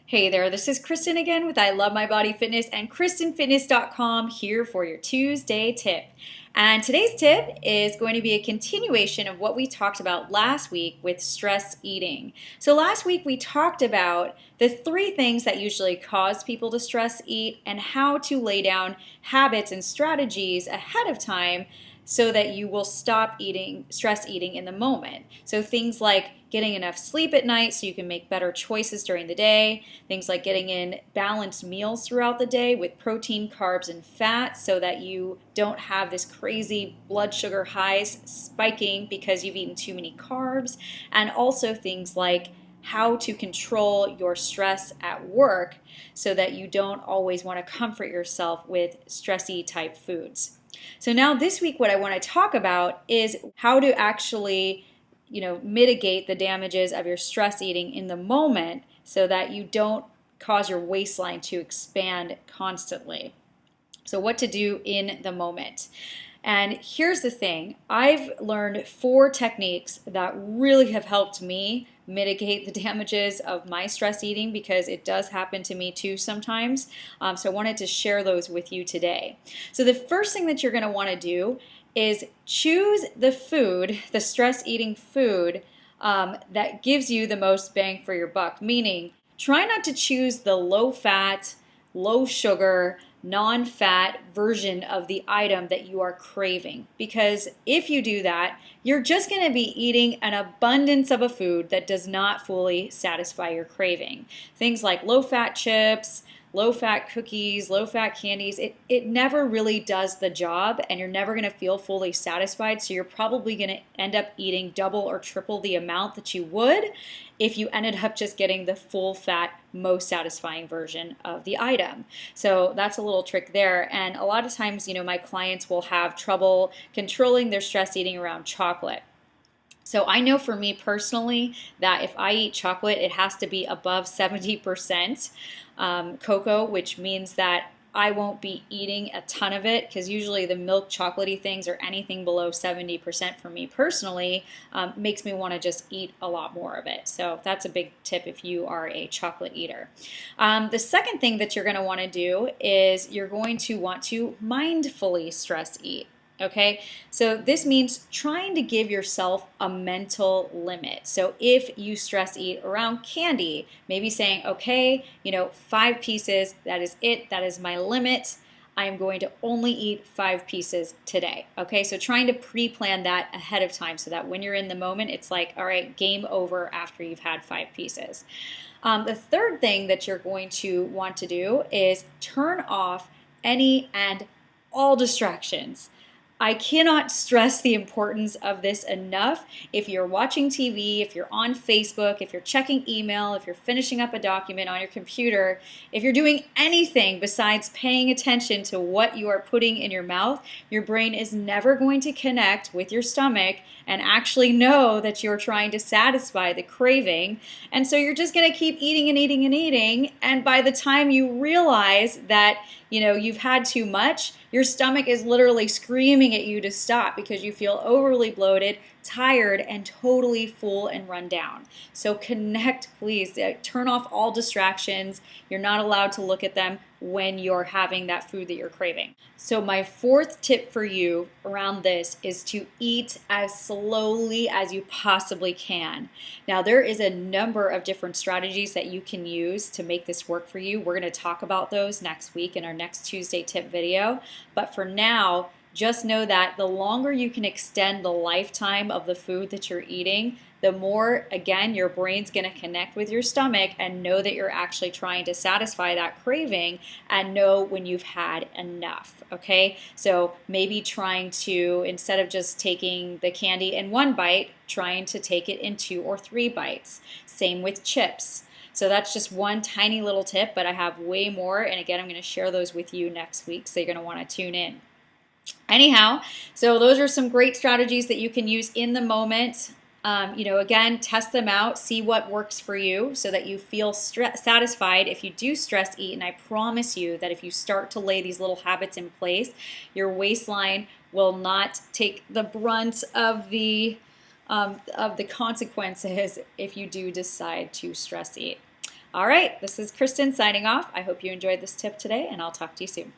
Hey there, this is Kristen again with I Love My Body Fitness and KristenFitness.com here for your Tuesday tip. And today's tip is going to be a continuation of what we talked about last week with stress eating. So last week we talked about the 3 things that usually cause people to stress eat and how to lay down habits and strategies ahead of time so that you will stop stress eating in the moment. So things like getting enough sleep at night so you can make better choices during the day, things like getting in balanced meals throughout the day with protein, carbs, and fat so that you don't have this crazy blood sugar highs spiking because you've eaten too many carbs, and also things like how to control your stress at work so that you don't always want to comfort yourself with stressy type foods. So now this week what I want to talk about is how to actually mitigate the damages of your stress eating in the moment so that you don't cause your waistline to expand constantly. So what to do in the moment. And here's the thing, I've learned 4 techniques that really have helped me mitigate the damages of my stress eating because it does happen to me too sometimes. So I wanted to share those with you today. So the first thing that you're going to want to do is choose the food, the stress eating food that gives you the most bang for your buck, meaning try not to choose the low fat, low sugar, non-fat version of the item that you are craving. Because if you do that, you're just going to be eating an abundance of a food that does not fully satisfy your craving. Things like low-fat chips, low-fat cookies, low-fat candies, it never really does the job and you're never going to feel fully satisfied. So you're probably going to end up eating double or triple the amount that you would if you ended up just getting the full-fat, most satisfying version of the item. So that's a little trick there. And a lot of times, my clients will have trouble controlling their stress eating around chocolate. So I know for me personally that if I eat chocolate, it has to be above 70% cocoa, which means that I won't be eating a ton of it because usually the milk chocolatey things or anything below 70% for me personally makes me want to just eat a lot more of it. So that's a big tip if you are a chocolate eater. The second thing that you're going to want to do is you're going to want to mindfully stress eat. Okay, so this means trying to give yourself a mental limit. So if you stress eat around candy, maybe saying, okay, 5 pieces, that is it, that is my limit. I am going to only eat 5 pieces today. Okay, so trying to pre-plan that ahead of time so that when you're in the moment, it's like, all right, game over after you've had 5 pieces. The third thing that you're going to want to do is turn off any and all distractions. I cannot stress the importance of this enough. If you're watching TV, if you're on Facebook, if you're checking email, if you're finishing up a document on your computer, if you're doing anything besides paying attention to what you are putting in your mouth, your brain is never going to connect with your stomach and actually know that you're trying to satisfy the craving. And so you're just going to keep eating and eating and eating. And by the time you realize that you've had too much, your stomach is literally screaming at you to stop because you feel overly bloated, tired, and totally full and run down. So connect, please. Turn off all distractions. You're not allowed to look at them when you're having that food that you're craving. So my 4th tip for you around this is to eat as slowly as you possibly can. Now there is a number of different strategies that you can use to make this work for you. We're going to talk about those next week in our next Tuesday tip video. But for now, just know that the longer you can extend the lifetime of the food that you're eating, the more, again, your brain's going to connect with your stomach and know that you're actually trying to satisfy that craving and know when you've had enough, okay? So maybe trying to, instead of just taking the candy in 1 bite, trying to take it in 2 or 3 bites. Same with chips. So that's just one tiny little tip, but I have way more. And again, I'm going to share those with you next week, so you're going to want to tune in. Anyhow, so those are some great strategies that you can use in the moment. Again, test them out, see what works for you so that you feel satisfied if you do stress eat. And I promise you that if you start to lay these little habits in place, your waistline will not take the brunt of the consequences if you do decide to stress eat. All right, this is Kristen signing off. I hope you enjoyed this tip today, and I'll talk to you soon.